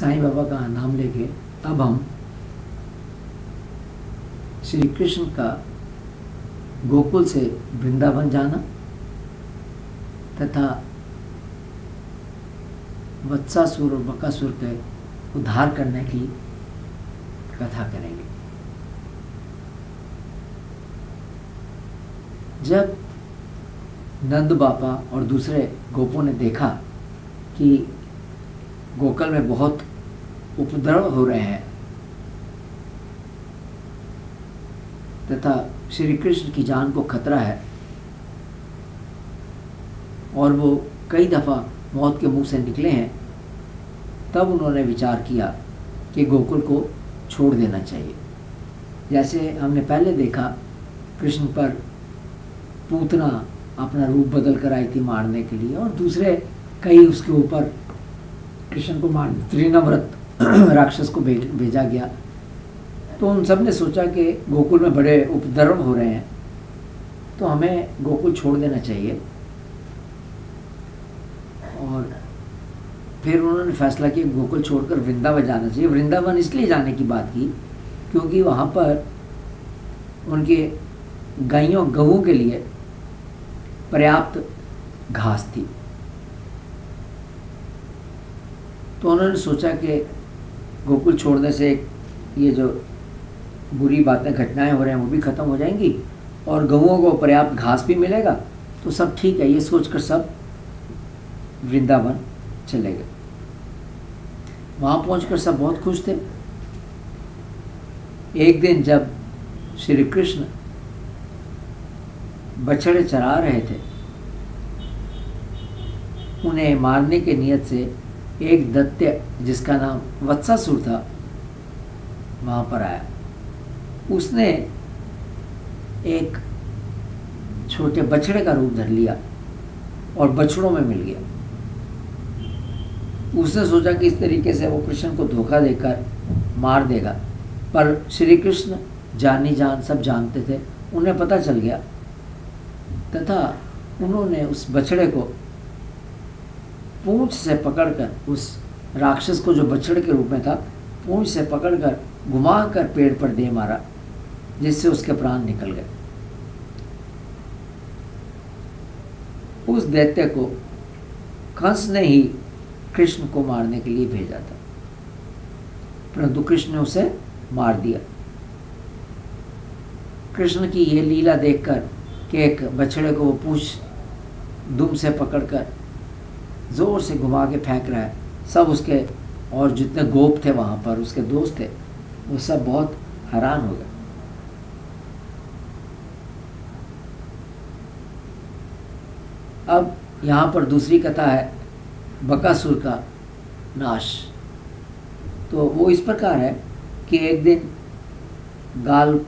साईं बाबा का नाम लेके अब हम श्री कृष्ण का गोकुल से वृंदावन जाना तथा वत्सासुर और बकासुर के उद्धार करने की कथा करेंगे। जब नंद बाबा और दूसरे गोपों ने देखा कि गोकुल में बहुत उपद्रव हो रहे हैं तथा श्री कृष्ण की जान को खतरा है और वो कई दफ़ा मौत के मुंह से निकले हैं, तब उन्होंने विचार किया कि गोकुल को छोड़ देना चाहिए। जैसे हमने पहले देखा, कृष्ण पर पूतना अपना रूप बदल कर आई थी मारने के लिए और दूसरे कई उसके ऊपर कृष्ण को मार त्रिनव्रत राक्षस को भेजा गया। तो उन सब ने सोचा कि गोकुल में बड़े उपद्रव हो रहे हैं तो हमें गोकुल छोड़ देना चाहिए। और फिर उन्होंने फैसला किया गोकुल छोड़कर वृंदावन जाना चाहिए। वृंदावन इसलिए जाने की बात की क्योंकि वहाँ पर उनके गायों गऊँ के लिए पर्याप्त घास थी। तो उन्होंने सोचा कि गोकुल छोड़ने से ये जो बुरी बातें घटनाएं हो रहे हैं वो भी ख़त्म हो जाएंगी और गऊओं को पर्याप्त घास भी मिलेगा, तो सब ठीक है। ये सोचकर सब वृंदावन चले गए। वहाँ पहुंचकर सब बहुत खुश थे। एक दिन जब श्री कृष्ण बछड़े चरा रहे थे, उन्हें मारने के नियत से एक दैत्य जिसका नाम वत्सासुर था वहाँ पर आया। उसने एक छोटे बछड़े का रूप धर लिया और बछड़ों में मिल गया। उसने सोचा कि इस तरीके से वो कृष्ण को धोखा देकर मार देगा, पर श्री कृष्ण जानी जान सब जानते थे, उन्हें पता चल गया तथा उन्होंने उस बछड़े को पूंछ से पकड़कर, उस राक्षस को जो बछड़े के रूप में था, पूंछ से पकड़कर घुमाकर पेड़ पर दे मारा, जिससे उसके प्राण निकल गए। उस दैत्य को कंस ने ही कृष्ण को मारने के लिए भेजा था, परंतु कृष्ण ने उसे मार दिया। कृष्ण की ये लीला देखकर कि एक बछड़े को वो पूंछ दुम से पकड़कर जोर से घुमा के फेंक रहा है, सब उसके और जितने गोप थे वहाँ पर, उसके दोस्त थे, वो सब बहुत हैरान हो गए। अब यहाँ पर दूसरी कथा है बकासुर का नाश। तो वो इस प्रकार है कि एक दिन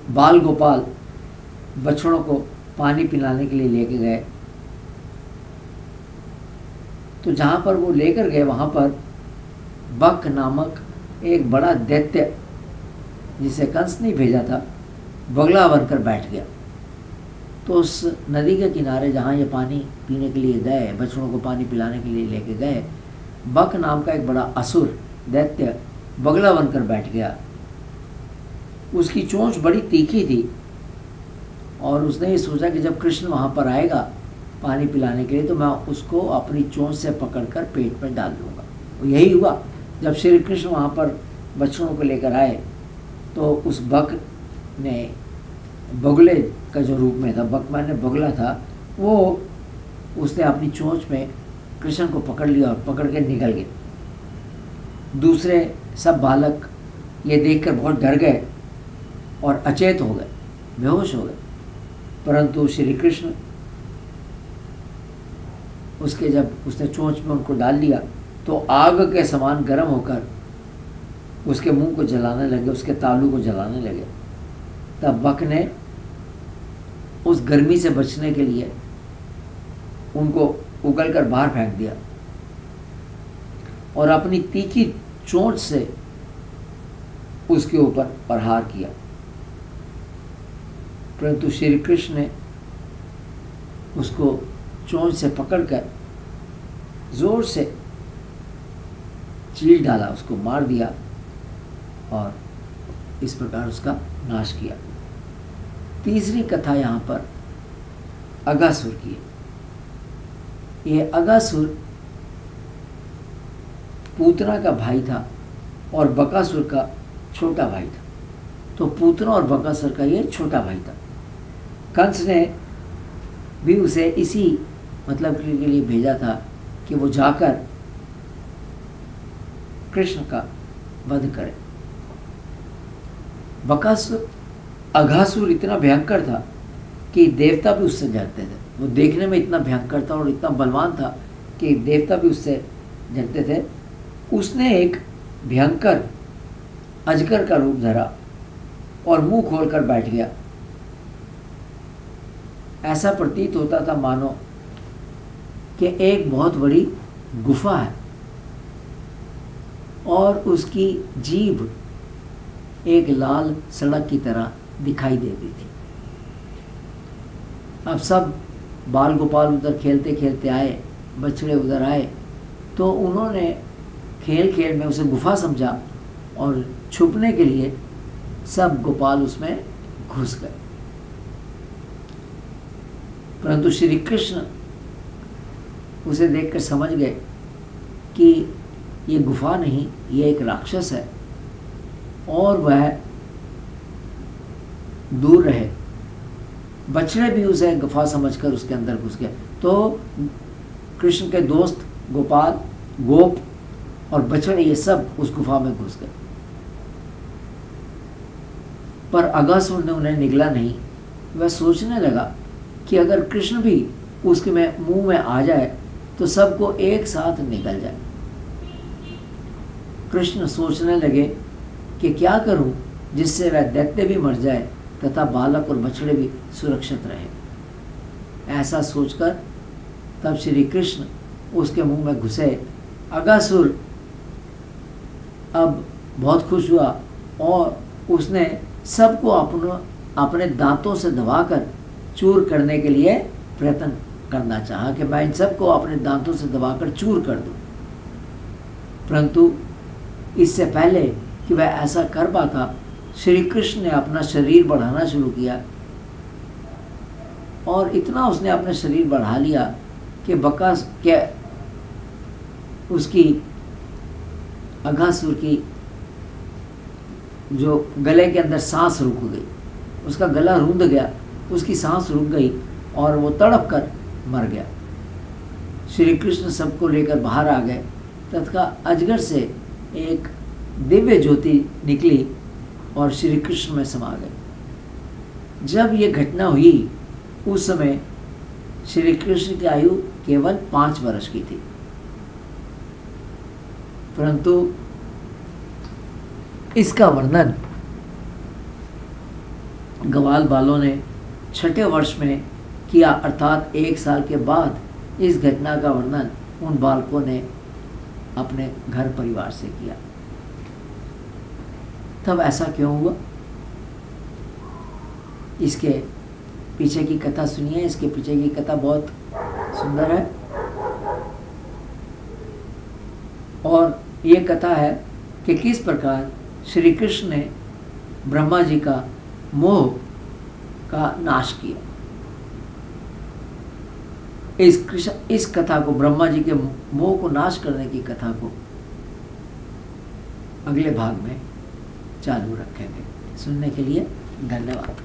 बाल गोपाल बछड़ों को पानी पिलाने के लिए लेके गए। तो जहाँ पर वो लेकर गए वहाँ पर बक नामक एक बड़ा दैत्य, जिसे कंस ने भेजा था, बगला बनकर बैठ गया। तो उस नदी के किनारे जहाँ ये पानी पीने के लिए गए, बछड़ों को पानी पिलाने के लिए लेके गए, बक नाम का एक बड़ा असुर दैत्य बगला बनकर बैठ गया। उसकी चोंच बड़ी तीखी थी और उसने ये सोचा कि जब कृष्ण वहाँ पर आएगा पानी पिलाने के लिए तो मैं उसको अपनी चोंच से पकड़कर पेट में डाल दूँगा। और यही हुआ। जब श्री कृष्ण वहाँ पर बछड़ों को लेकर आए तो उस बक ने, बगुले का जो रूप में था, बक माने बगुला था, वो उसने अपनी चोंच में कृष्ण को पकड़ लिया और पकड़ के निकल गए। दूसरे सब बालक ये देखकर बहुत डर गए और अचेत हो गए, बेहोश हो गए। परंतु श्री कृष्ण उसके जब उसने चोंच में उनको डाल लिया तो आग के समान गर्म होकर उसके मुंह को जलाने लगे, उसके तालू को जलाने लगे। तब बक ने उस गर्मी से बचने के लिए उनको उगलकर बाहर फेंक दिया और अपनी तीखी चोंच से उसके ऊपर प्रहार किया। परंतु श्री कृष्ण ने उसको चोंच से पकड़कर जोर से चीर डाला, उसको मार दिया और इस प्रकार उसका नाश किया। तीसरी कथा यहाँ पर अगासुर की है। ये अगासुर पूतना का भाई था और बकासुर का छोटा भाई था। तो पूतना और बकासुर का ये छोटा भाई था। कंस ने भी उसे इसी मतलब के लिए भेजा था कि वो जाकर कृष्ण का वध करे। बकासुर अघासुर इतना भयंकर था कि देवता भी उससे डरते थे। वो देखने में इतना भयंकर था और इतना बलवान था कि देवता भी उससे डरते थे। उसने एक भयंकर अजगर का रूप धरा और मुंह खोलकर बैठ गया। ऐसा प्रतीत होता था मानो कि एक बहुत बड़ी गुफा है और उसकी जीभ एक लाल सड़क की तरह दिखाई देती थी। अब सब बाल गोपाल उधर खेलते खेलते आए, बछड़े उधर आए, तो उन्होंने खेल खेल में उसे गुफा समझा और छुपने के लिए सब गोपाल उसमें घुस गए। परंतु श्री कृष्ण उसे देखकर समझ गए कि ये गुफा नहीं, ये एक राक्षस है और वह दूर रहे। बछड़े भी उसे गुफा समझकर उसके अंदर घुस गए। तो कृष्ण के दोस्त गोपाल, गोप और बछड़े ये सब उस गुफा में घुस गए। पर अगासुर ने उन्हें निगला नहीं। वह सोचने लगा कि अगर कृष्ण भी उसके मुंह में आ जाए तो सबको एक साथ निगल जाए। कृष्ण सोचने लगे कि क्या करूं जिससे वह दैत्य भी मर जाए तथा बालक और बछड़े भी सुरक्षित रहे। ऐसा सोचकर तब श्री कृष्ण उसके मुंह में घुसे। अगासुर अब बहुत खुश हुआ और उसने सबको अपने दांतों से दबाकर चूर करने के लिए प्रयत्न करना चाहा कि मैं इन सबको अपने दांतों से दबाकर चूर कर दूं। परंतु इससे पहले कि वह ऐसा कर पाता, श्री कृष्ण ने अपना शरीर बढ़ाना शुरू किया और इतना उसने अपना शरीर बढ़ा लिया कि उसकी अघासुर की जो गले के अंदर सांस रुक गई, उसका गला रूंध गया, उसकी सांस रुक गई और वो तड़प कर मर गया। श्री कृष्ण सबको लेकर बाहर आ गए। तत्काल अजगर से एक दिव्य ज्योति निकली और श्री कृष्ण में समा गई। जब ये घटना हुई उस समय श्री कृष्ण की आयु केवल 5 वर्ष की थी। परंतु इसका वर्णन ग्वाल बालों ने 6ठे वर्ष में किया, अर्थात 1 साल के बाद इस घटना का वर्णन उन बालकों ने अपने घर परिवार से किया। तब ऐसा क्यों हुआ, इसके पीछे की कथा सुनिए। इसके पीछे की कथा बहुत सुंदर है और ये कथा है कि किस प्रकार श्री कृष्ण ने ब्रह्मा जी का मोह का नाश किया। इस कथा को, ब्रह्मा जी के मोह को नाश करने की कथा को अगले भाग में चालू रखेंगे। सुनने के लिए धन्यवाद।